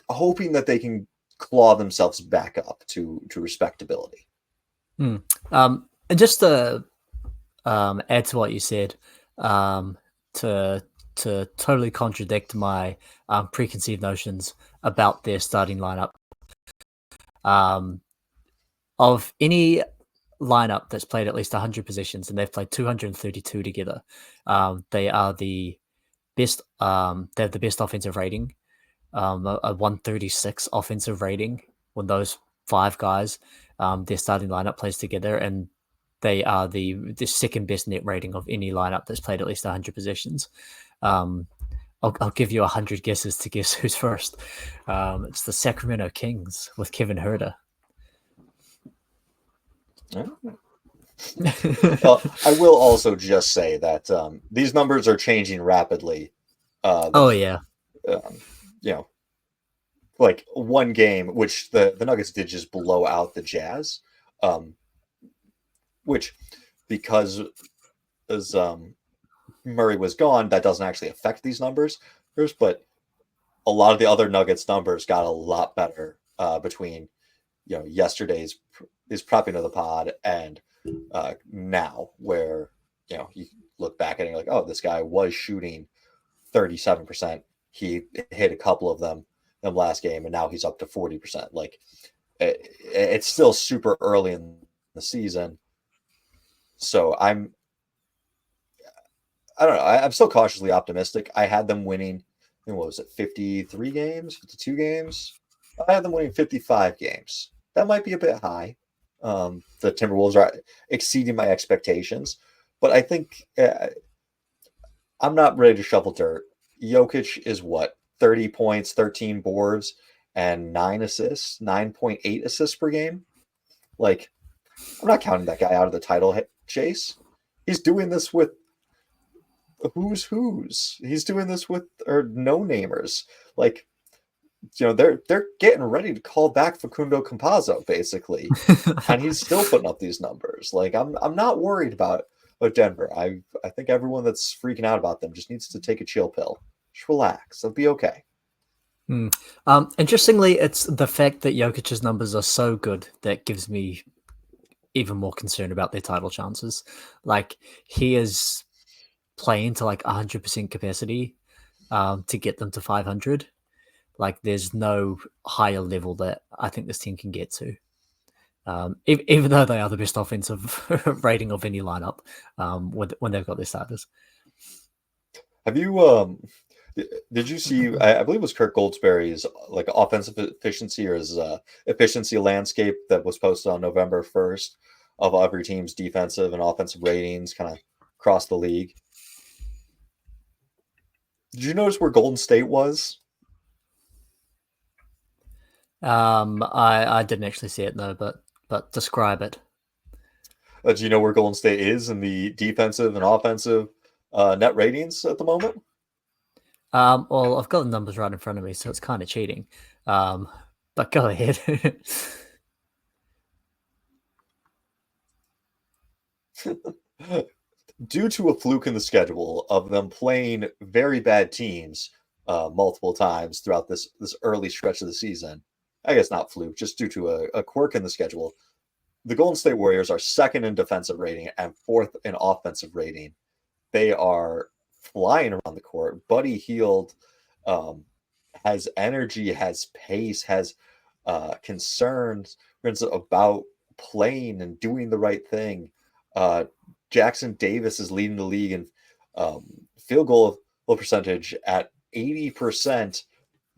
hoping that they can claw themselves back up to respectability. And just to add to what you said, to totally contradict my preconceived notions about their starting lineup. Of any lineup that's played at least 100 positions, and they've played 232 together, they are the best. They have the best offensive rating, a 136 offensive rating when those 5 guys, their starting lineup plays together, and they are the second best net rating of any lineup that's played at least 100 possessions. I'll give you 100 guesses to guess who's first. It's the Sacramento Kings with Kevin Huerter. Well, I will also just say that these numbers are changing rapidly. Like one game, which the Nuggets did just blow out the Jazz, which because as Murray was gone, that doesn't actually affect these numbers. but a lot of the other Nuggets numbers got a lot better between yesterday's is prepping of the pod and now, where you look back at it and you're like, oh, this guy was shooting 37%. He hit a couple of them in the last game, and now he's up to 40%. Like it's still super early in the season, so I don't know. I'm still cautiously optimistic. I had them winning. What was it? 53 games, 52 games. I had them winning 55 games. That might be a bit high. The Timberwolves are exceeding my expectations, but I think I'm not ready to shovel dirt. Jokic is what, 30 points, 13 boards, and 9 assists, 9.8 assists per game. Like, I'm not counting that guy out of the title chase. He's doing this with who's. He's doing this with no-namers. Like, they're getting ready to call back Facundo Campazzo, basically, and he's still putting up these numbers. Like, I'm not worried about Denver. I think everyone that's freaking out about them just needs to take a chill pill. Just relax. They'll be okay. Interestingly, it's the fact that Jokic's numbers are so good that gives me even more concerned about their title chances. Like, he is playing to like 100% capacity to get them to 500. Like, there's no higher level that I think this team can get to. Even though they are the best offensive rating of any lineup when they've got their starters. Have you did you see, I believe it was Kirk Goldsberry's like offensive efficiency or his efficiency landscape that was posted on November 1st of every team's defensive and offensive ratings kind of across the league? Did you notice where Golden State was? I didn't actually see it, no, but describe it. Do you know where Golden State is in the defensive and offensive net ratings at the moment? Well, I've got the numbers right in front of me, so it's kind of cheating. But go ahead. Due to a fluke in the schedule of them playing very bad teams multiple times throughout this early stretch of the season, I guess not fluke, just due to a quirk in the schedule, the Golden State Warriors are second in defensive rating and fourth in offensive rating. They are flying around the court. Buddy Hield has energy, has pace, has concerns about playing and doing the right thing. Jackson Davis is leading the league in field goal percentage at 80%,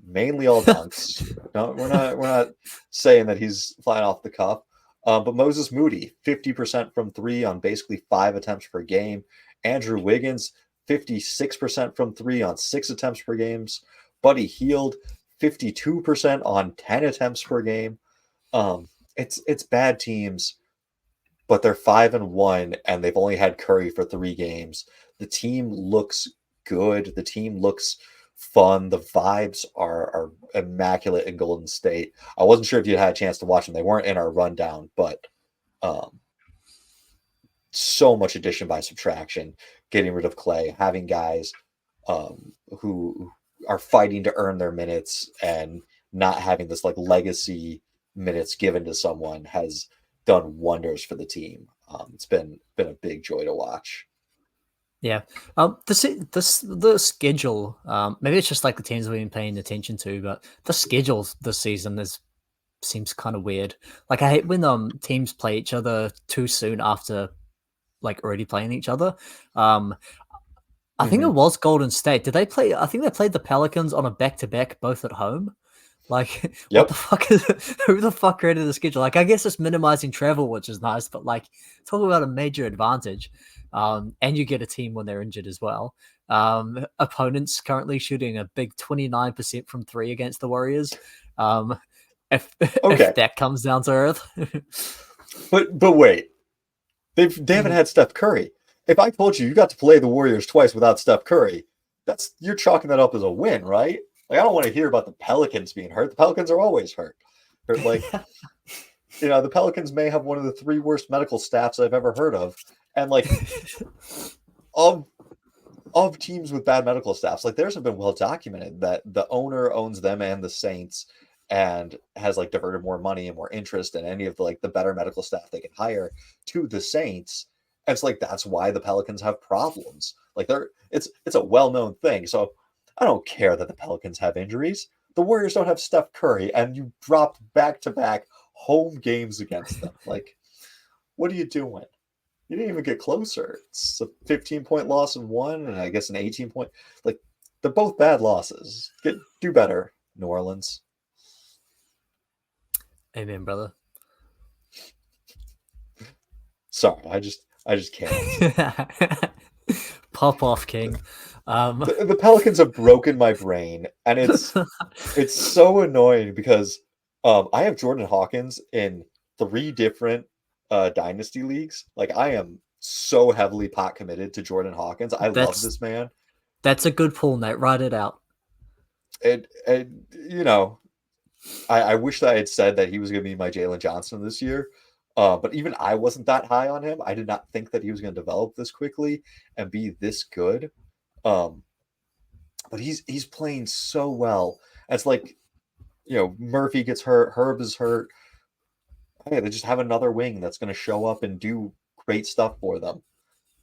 mainly all dunks. No, we're not saying that he's flying off the cuff. But Moses Moody, 50% from three on basically 5 attempts per game. Andrew Wiggins, 56% from three on 6 attempts per game. Buddy Hield, 52% on 10 attempts per game. It's bad teams, but they're 5-1, and they've only had Curry for 3 games. The team looks good. The team looks fun. The vibes are immaculate in Golden State. I wasn't sure if you had a chance to watch them. They weren't in our rundown, but so much addition by subtraction, getting rid of Clay, having guys who are fighting to earn their minutes and not having this like legacy minutes given to someone has done wonders for the team. It's been a big joy to watch. Yeah. The schedule, maybe it's just like the teams we've been paying attention to, but the schedule this season seems kind of weird. Like, I hate when teams play each other too soon after like already playing each other. I think it was Golden State. Did they play? I think they played the Pelicans on a back-to-back, both at home. Like, What the fuck is it? Who the fuck created the schedule? Like, I guess it's minimizing travel, which is nice, but like, talk about a major advantage. And you get a team when they're injured as well. Opponents currently shooting a big 29% from 3 against the Warriors. If that comes down to earth. but wait, they haven't had Steph Curry. If I told you got to play the Warriors twice without Steph Curry, you're chalking that up as a win, right? Like, I don't want to hear about the Pelicans being hurt. The Pelicans are always hurt. Like, the Pelicans may have one of the 3 worst medical staffs I've ever heard of. And like, of of teams with bad medical staffs. Like theirs have been well documented that the owner owns them and the Saints and has like diverted more money and more interest in any of the like the better medical staff they can hire to the Saints. And it's like that's why the Pelicans have problems. Like it's a well-known thing. So I don't care that the Pelicans have injuries. The Warriors don't have Steph Curry, and you dropped back-to-back home games against them. Like, what are you doing? You didn't even get closer. It's a 15-point loss in one, and I guess an 18-point. Like, they're both bad losses. Do better, New Orleans. Amen, brother. Sorry, I just can't. Pop off, King. The Pelicans have broken my brain, and it's so annoying because I have Jordan Hawkins in 3 different dynasty leagues. Like I am so heavily pot committed to Jordan Hawkins. I love this man. That's a good pull, Nate. Write it out. And you know, I wish that I had said that he was going to be my Jalen Johnson this year. But even I wasn't that high on him. I did not think that he was going to develop this quickly and be this good. But he's playing so well. It's like, you know, Murphy gets hurt, Herb is hurt. Okay, they just have another wing that's going to show up and do great stuff for them.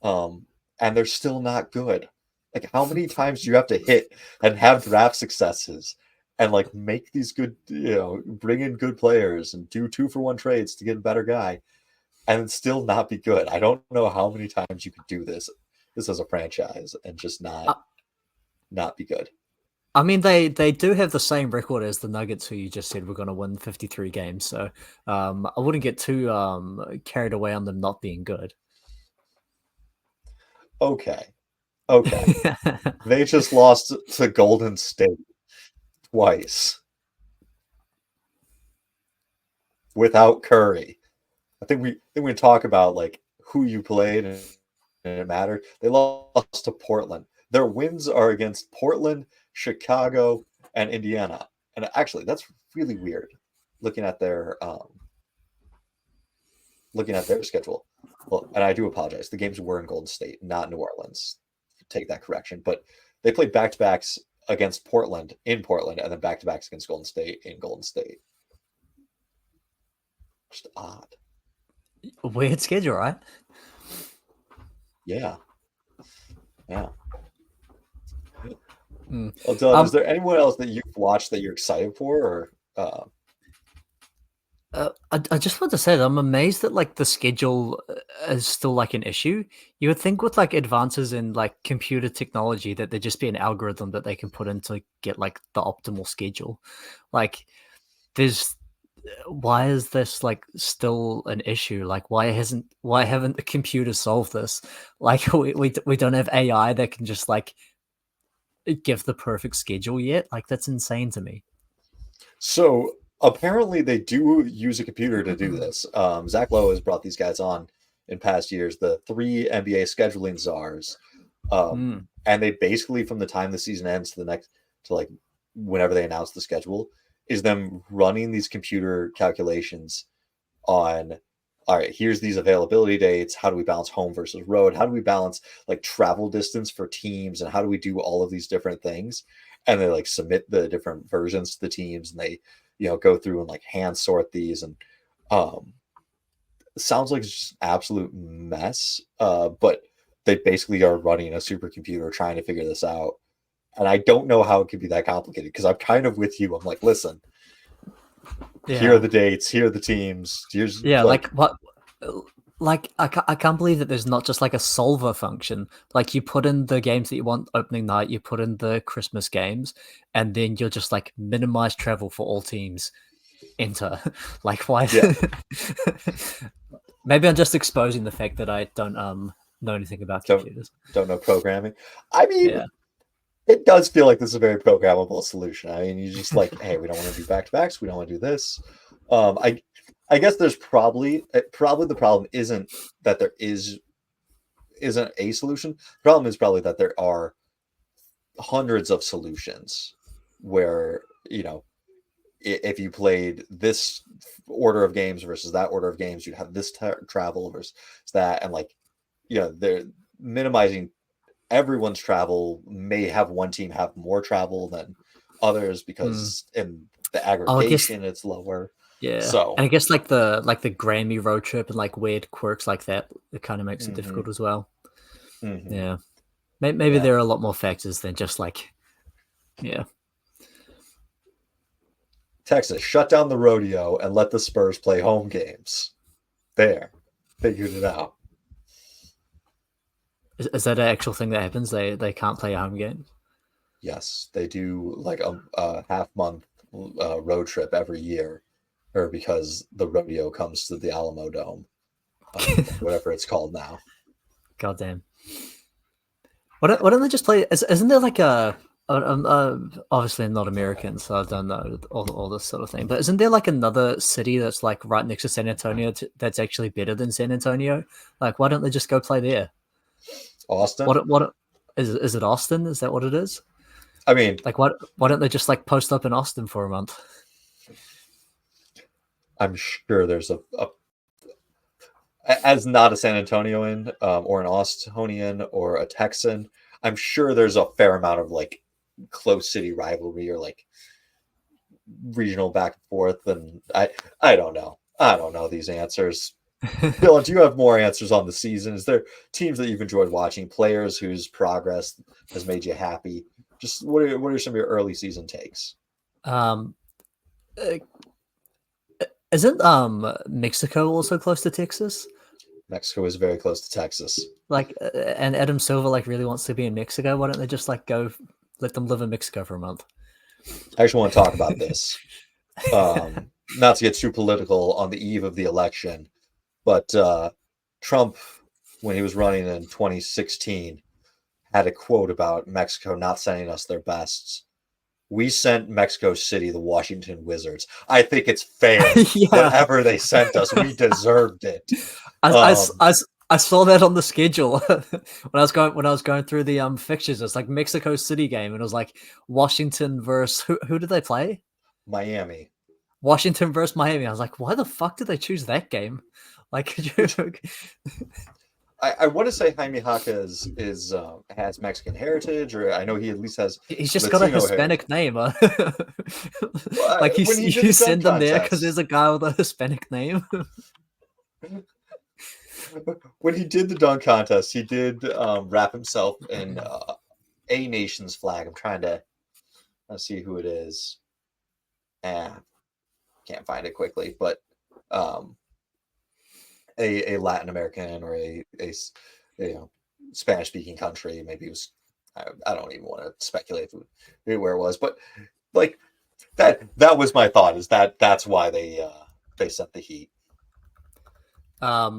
And they're still not good. Like, how many times do you have to hit and have draft successes and like make these good, you know, bring in good players and do 2-for-1 trades to get a better guy and still not be good? I don't know how many times you could do this as a franchise and just not be good. I mean, they do have the same record as the Nuggets, who you just said were going to win 53 games. So I wouldn't get too carried away on them not being good. Okay. They just lost to Golden State twice without Curry. I think we talk about like who you played and it mattered. They lost to Portland. Their wins are against Portland, Chicago, and Indiana. And actually, that's really weird looking at their schedule. Well, and I do apologize. The games were in Golden State, not New Orleans. Take that correction. But they played back-to-backs against Portland in Portland and then back-to-backs against Golden State in Golden State. Just odd. Weird schedule, right? Yeah. Well, Dylan, is there anyone else that you've watched that you're excited for? Or I just want to say that I'm amazed that like the schedule is still like an issue. You would think with like advances in like computer technology that there'd just be an algorithm that they can put in to get like the optimal schedule. Like why is this like still an issue? Like why haven't the computers solved this? Like we don't have AI that can just like give the perfect schedule yet. Like that's insane to me. So apparently they do use a computer to do this. Zach Lowe has brought these guys on in past years, the 3 NBA scheduling czars. And they basically, from the time the season ends to like whenever they announce the schedule, is them running these computer calculations on, all right, here's these availability dates. How do we balance home versus road? How do we balance like travel distance for teams? And how do we do all of these different things? And they like submit the different versions to the teams and they, you know, go through and like hand sort these. And it sounds like it's just an absolute mess. But they basically are running a supercomputer trying to figure this out. And I don't know how it could be that complicated because I'm kind of with you. I'm like, listen, here are the dates, here are the teams. Here's like what? Like I can't believe that there's not just like a solver function. Like you put in the games that you want opening night, you put in the Christmas games, and then you'll just like minimize travel for all teams. Enter. Like why? Yeah. Maybe I'm just exposing the fact that I don't know anything about computers. Don't know programming. I mean, it does feel like this is a very programmable solution. I mean, you just like, hey, we don't want to do back-to-backs. We don't want to do this. I guess there's probably the problem isn't that there isn't a solution. The problem is probably that there are hundreds of solutions where, you know, if you played this order of games versus that order of games, you'd have this travel versus that. And like, you know, they're minimizing everyone's travel may have one team have more travel than others because in the aggregation it's lower. Yeah. So, and I guess like the Grammy road trip and like weird quirks like that, it kind of makes it difficult as well. Yeah. Maybe there are a lot more factors than just like, Texas, shut down the rodeo and let the Spurs play home games. There. Figured it out. Is that an actual thing that happens? They can't play a home game? Yes, they do like a half-month road trip every year, or because the rodeo comes to the Alamo Dome, whatever it's called now. Goddamn. Why don't they just play? Isn't there like obviously I'm not American, so I don't know all this sort of thing. But isn't there like another city that's like right next to San Antonio that's actually better than San Antonio? Like, why don't they just go play there? Austin? What is it? Austin? Is that what it is? I mean, like, why don't they just like post up in Austin for a month? I'm sure there's a as not a San Antonioan or an Austonian or a Texan, I'm sure there's a fair amount of like close city rivalry or like regional back and forth. And I don't know. I don't know these answers. Bill, do you have more answers on the season? Is there teams that you've enjoyed watching, players whose progress has made you happy? Just what are some of your early season takes? Isn't Mexico also close to Texas? Mexico is very close to Texas. Like, and Adam Silver like really wants to be in Mexico. Why don't they just like go let them live in Mexico for a month? I actually want to talk about this. Not to get too political on the eve of the election, but Trump, when he was running in 2016, had a quote about Mexico not sending us their bests. We sent Mexico City the Washington Wizards. I think it's fair. Whatever they sent us, we deserved it. I saw that on the schedule when I was going through the fixtures. It's like Mexico City game, and it was like Washington versus who did they play? Miami. Washington versus Miami. I was like, why the fuck did they choose that game? Like, could you? I want to say Jaime Jaca has Mexican heritage, or I know he at least has. He's just Latino got a Hispanic name. Like you send them there because there's a guy with a Hispanic name. When he did the dunk contest, he did wrap himself in a nation's flag. I'm trying to see who it is. Can't find it quickly, but a Latin American or a Spanish speaking country. Maybe it was. I don't even want to speculate where it was, but like that was my thought. Is that's why they sent the Heat. I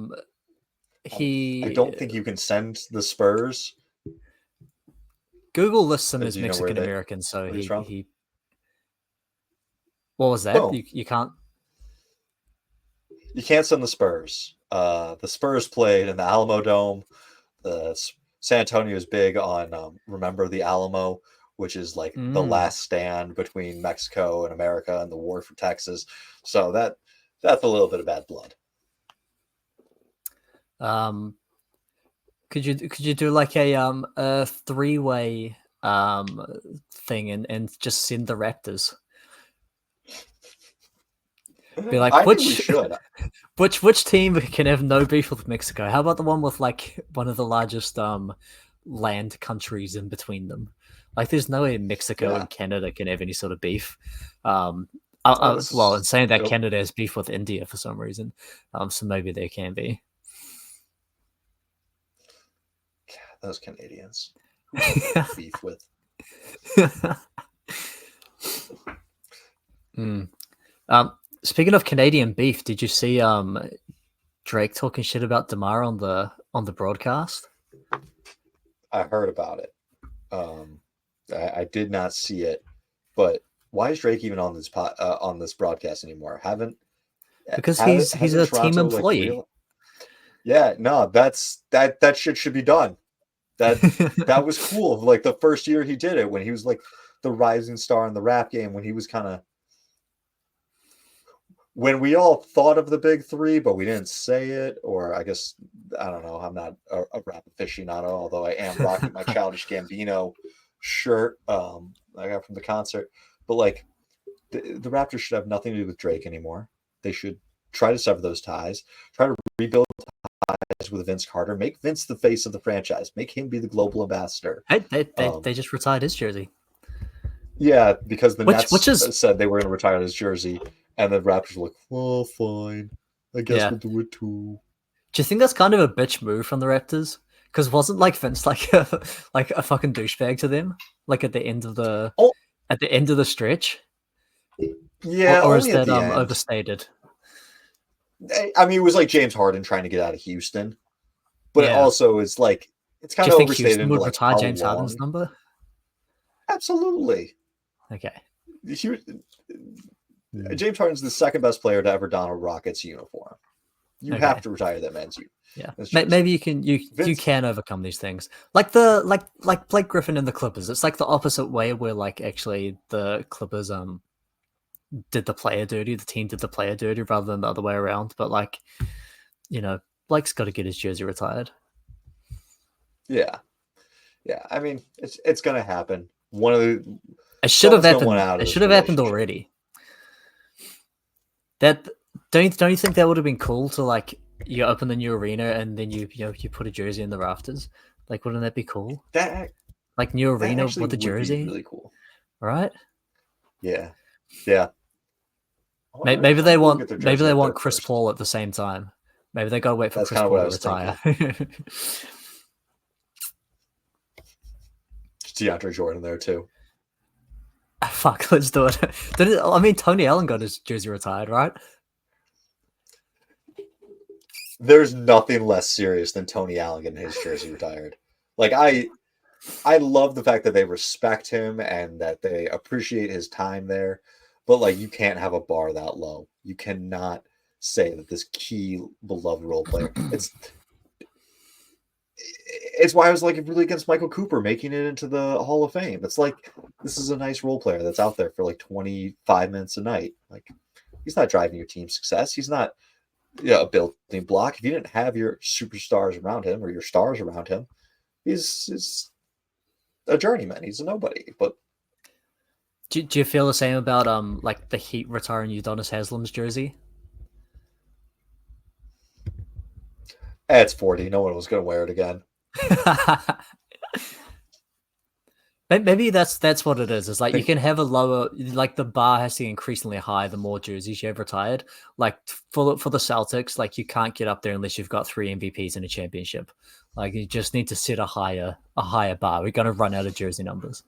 don't think you can send the Spurs. Google lists him as Mexican American, so he. What was that? Boom. You can't. You can't send the Spurs. The Spurs played in the Alamo Dome. The San Antonio is big on Remember the Alamo, which is like the last stand between Mexico and America and the war for Texas. So that's a little bit of bad blood. Could you do like a three-way thing and just send the Raptors? Be like, which team can have no beef with Mexico? How about the one with like one of the largest land countries in between them? Like, there's no way Mexico and Canada can have any sort of beef. Well, in saying that, Canada has beef with India for some reason, so maybe there can be. Those Canadians. Beef with. Speaking of Canadian beef, did you see Drake talking shit about DeMar on the broadcast? I heard about it. I did not see it, but why is Drake even on this broadcast anymore? Because he's a team employee. Yeah, no, that shit should be done. That was cool. Like the first year he did it, when he was like the rising star in the rap game, when he was kind of when we all thought of the big three, but we didn't say it, or I guess, I don't know. I'm not a rap aficionado, although I am rocking my Childish Gambino shirt I got from the concert. But like, the Raptors should have nothing to do with Drake anymore. They should try to sever those ties, try to rebuild ties with Vince Carter, make Vince the face of the franchise, make him be the global ambassador. Hey, they just retired his jersey. Yeah, because the Nets which is said they were going to retire his jersey, and the Raptors were like, "Well, fine, I guess we'll do it too." Do you think that's kind of a bitch move from the Raptors? Because wasn't like Vince like a fucking douchebag to them, like at the end of the stretch? Yeah, or is that overstated? I mean, it was like James Harden trying to get out of Houston, but it also is like it's kind of overstated. Houston would retire James Harden's number? Absolutely. Okay. James Harden's the second best player to ever don a Rockets uniform. You have to retire that man's uniform. Yeah, maybe you can overcome these things, like Blake Griffin and the Clippers. It's like the opposite way, where like actually the Clippers did the player dirty, the team did the player dirty rather than the other way around. But like, Blake's got to get his jersey retired. Yeah. I mean, it's gonna happen. It should have happened. It should have happened already. That don't you think that would have been cool to like you open the new arena and then you put a jersey in the rafters? Like, wouldn't that be cool? That like new arena with the jersey, really cool, right? Yeah. Maybe they want Chris Paul at the same time. Maybe they gotta wait for Chris Paul to retire. DeAndre Jordan there too. Fuck, let's do it. I mean, Tony Allen got his jersey retired, right? There's nothing less serious than Tony Allen getting his jersey retired. Like, I love the fact that they respect him and that they appreciate his time there. But like, you can't have a bar that low. You cannot say that this key beloved role player. It's why I was like really against Michael Cooper making it into the Hall of Fame. It's like, this is a nice role player that's out there for like 25 minutes a night. Like, he's not driving your team's success. He's not a building block. If you didn't have your superstars around him or your stars around him, he's a journeyman. He's a nobody. But do you feel the same about like the Heat retiring Udonis Haslam's jersey? It's 40. No one was going to wear it again. Maybe that's what it is. It's like you can have a lower, like the bar has to get increasingly high the more jerseys you have retired. Like for the Celtics, like you can't get up there unless you've got 3 MVPs in a championship. Like you just need to set a higher bar. We're going to run out of jersey numbers.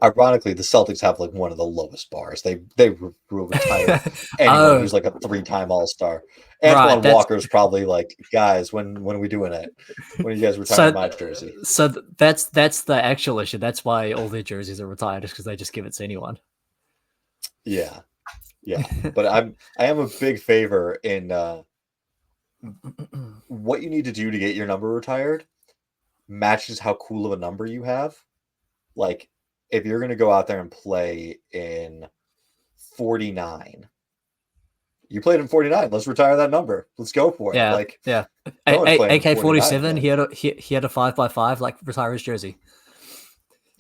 Ironically, the Celtics have like one of the lowest bars. They will retire anyone who's like a 3-time All-Star. Antoine Walker's probably like, guys, when are we doing it? When are you guys retiring my jersey? So that's the actual issue. That's why all their jerseys are retired, is because they just give it to anyone. Yeah. But I am a big favor in what you need to do to get your number retired matches how cool of a number you have. Like, if you're going to go out there and play in 49, you played in 49. Let's retire that number. Let's go for it. Yeah. AK-47. He had a 5x5. Like, retire his jersey.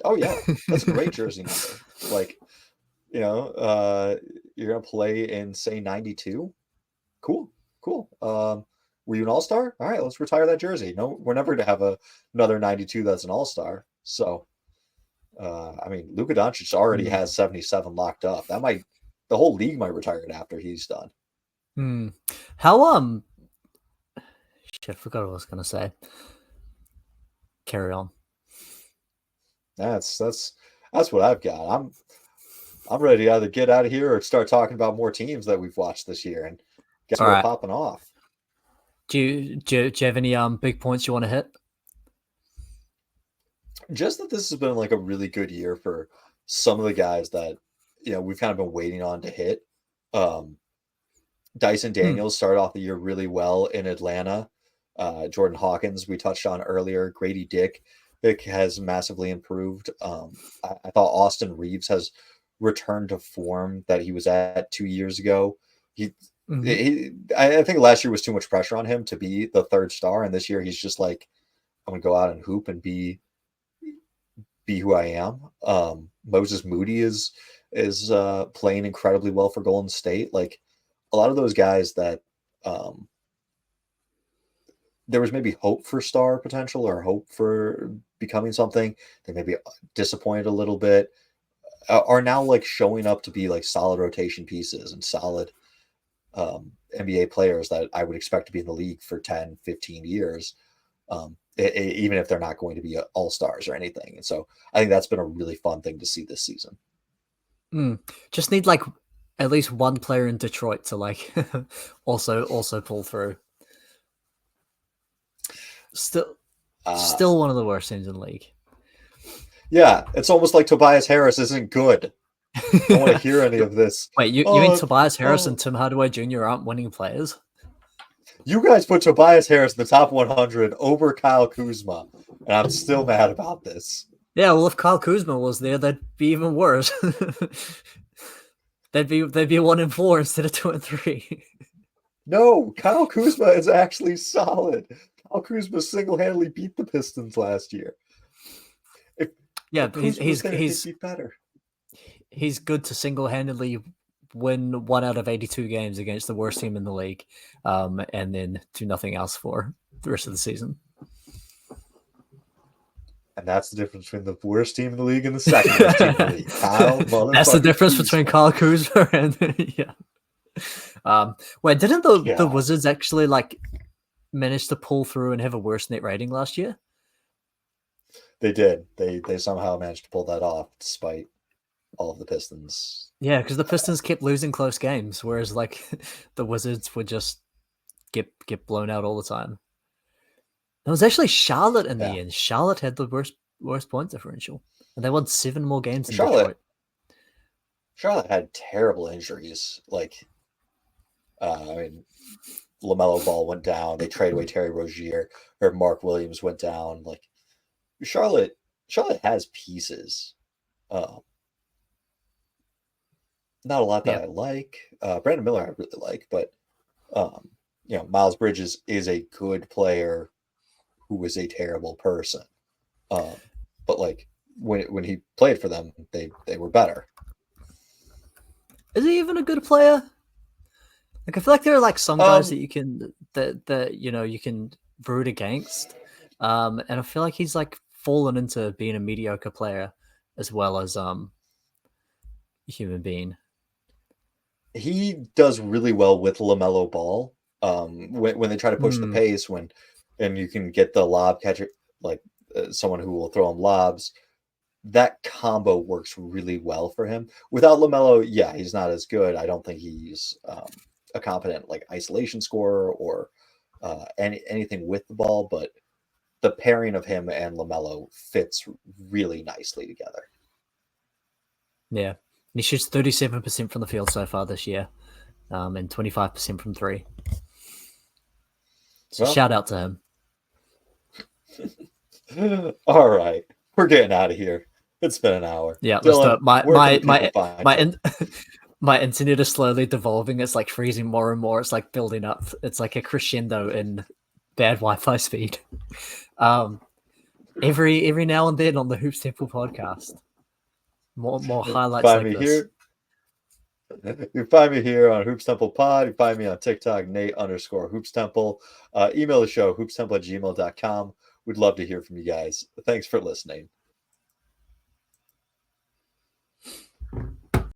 Oh yeah, that's a great jersey number. Like, you're gonna play in say 92. Cool. Were you an all-star? All right, let's retire that jersey. No, we're never gonna have another 92 that's an all-star. So. I mean, Luka Doncic already has 77 locked up. The whole league might retire it after he's done. How shit, I forgot what I was gonna say. Carry on. That's what I've got. I'm ready to either get out of here or start talking about more teams that we've watched this year and get them popping off. Do you have any big points you want to hit? Just that this has been like a really good year for some of the guys that we've kind of been waiting on to hit. Dyson Daniels started off the year really well in Atlanta. Jordan Hawkins we touched on earlier. Grady Dick has massively improved. I thought Austin Reeves has return to form that he was at 2 years ago. Mhm. I think last year was too much pressure on him to be the third star, and this year he's just like, I'm gonna go out and hoop and be who I am. Moses Moody is playing incredibly well for Golden State. Like a lot of those guys that there was maybe hope for star potential or hope for becoming something. They maybe disappointed a little bit. Are now like showing up to be like solid rotation pieces and solid NBA players that I would expect to be in the league for 10, 15 years, even if they're not going to be all-stars or anything. And so I think that's been a really fun thing to see this season. Just need like at least one player in Detroit to like also pull through. Still one of the worst teams in the league. Yeah, it's almost like Tobias Harris isn't good. I don't want to hear any of this. Wait, you mean Tobias Harris and Tim Hardaway Jr. aren't winning players? You guys put Tobias Harris in the top 100 over Kyle Kuzma, and I'm still mad about this. Yeah, well, if Kyle Kuzma was there, that'd be even worse. they'd be 1-4 instead of 2-3. No, Kyle Kuzma is actually solid. Kyle Kuzma single-handedly beat the Pistons last year. He's better. He's good to single-handedly win 1 out of 82 games against the worst team in the league, and then do nothing else for the rest of the season. And that's the difference between the worst team in the league and the second worst team in the league. That's the difference between Kyle Kuzma and wait, didn't the Wizards actually like manage to pull through and have a worse net rating last year? They did. They somehow managed to pull that off despite all of the Pistons. Yeah, because the Pistons kept losing close games, whereas like the Wizards would just get blown out all the time. It was actually Charlotte in the end. Charlotte had the worst point differential, and they won 7 more games than Detroit. Charlotte had terrible injuries. Like, LaMelo Ball went down. They traded away Terry Rozier, or Mark Williams went down. Like, Charlotte has pieces. Not a lot that I like. Brandon Miller I really like, but Miles Bridges is a good player who is a terrible person. But like when he played for them, they were better. Is he even a good player? Like I feel like there are like some guys that you can you can root against. And I feel like he's like fallen into being a mediocre player as well as human being. He does really well with LaMelo Ball. When they try to push the pace, and you can get the lob catcher, like someone who will throw him lobs, that combo works really well for him. Without LaMelo, he's not as good. I don't think he's a competent like isolation scorer or anything with the ball, but the pairing of him and LaMelo fits really nicely together. Yeah. He shoots 37% from the field so far this year, and 25% from 3. So shout out to him. All right, we're getting out of here. It's been an hour. Yeah, Dylan, my internet is slowly devolving. It's like freezing more and more. It's like building up. It's like a crescendo in bad Wi-Fi speed. Every now and then on the Hoops Temple podcast. More highlights like this. Here. You find me here on Hoops Temple Pod. You find me on TikTok, Nate_Hoops Temple. Email the show, hoopstemple@gmail.com. We'd love to hear from you guys. Thanks for listening.